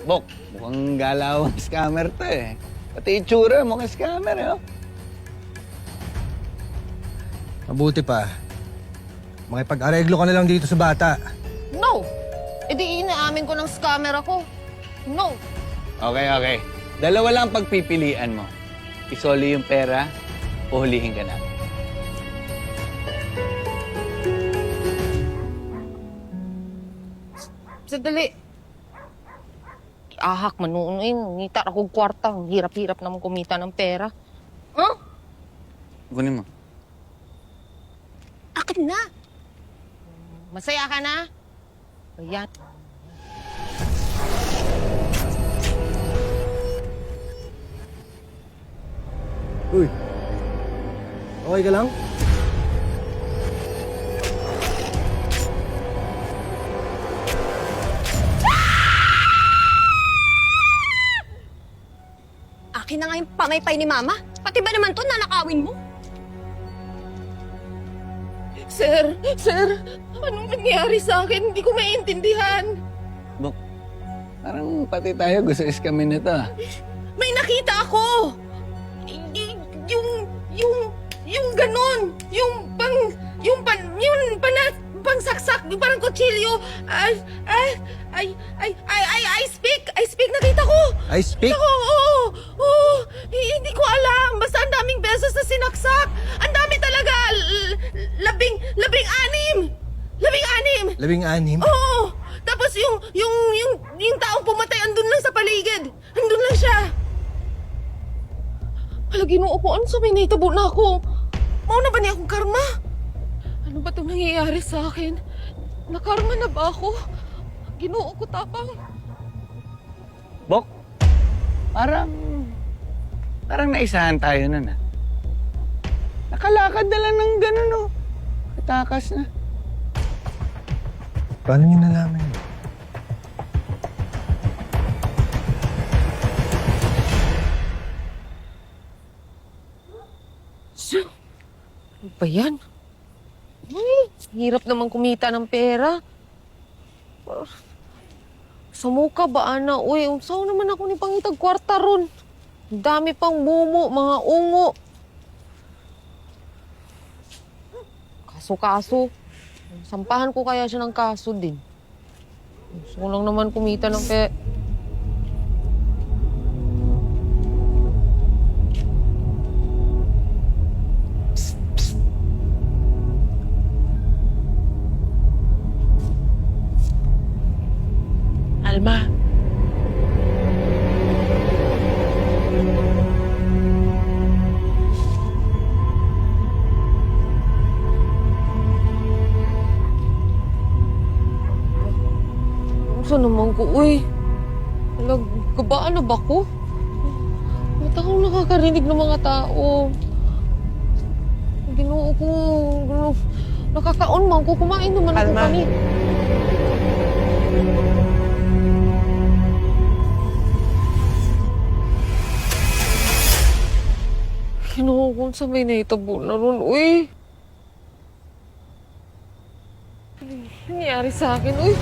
Bok, mukhang galawang scammer to eh. Pati itsura, mukhang scammer eh. Oh. Mabuti pa. Makipag-areglo ka na lang dito sa bata. No! E di inaamin ko ng scammer ako. No! Okay. Dalawa lang pagpipilian mo. Isoli yung pera o hulihin ka na. Sadali. Ahak man noon ngita akong kwarta. Ang hirap-hirap naman kumita ng pera. Huh? Kunin mo. Akin na. Masaya ka na? Ayan. Uy. Okay ka lang? Akin na nga yung pamaypay ni Mama. Pati ba naman to nanakawin mo? Sir, anong nangyari sa akin? Hindi ko maintindihan. Bok, parang pati tayo gusto iskamin nito ah. May nakita ako! Yung ganun! Pang saksak, yung parang kutsilyo. I speak, nakita ko! I speak? Ako, oo, hindi ko alam. Basta ang daming beses na sinaksak. Ang dami talaga. Labing-anim. 16? Oo. Tapos yung taong pumatay, andun lang sa paligid. Andun lang siya. Hala, Ginoo ko, ano sabi na itabo na ako? Mauna ba niya akong karma? Ano ba itong nangyayari sa akin? Nakarma na ba ako? Ginoo ko, tapang. Bok, parang naisahan tayo nun ah. Nakalakad na lang ng ganun oh. Katakas na. Paano niyo nalaman yun? Ano ba yan? Hirap naman kumita ng pera. Sumuka ba, ana? Uy, saan naman ako ni pangitag kwarta ron? Ang dami pang mumo, mga ungo. Kaso. Sampahan ko kaya siya ng kaso din. Gusto ko lang naman kumita ng pera. Alma. Saan naman ko, uy? Nagkabaan na ba ko? Ba't akong nakakarinig ng mga tao? Ginoo ko, nakakaon man ko. Kumain naman ako Alma. kanina. Ginoo ko, sa may naitabo na ron, uy. Ano nangyari sa akin, uy?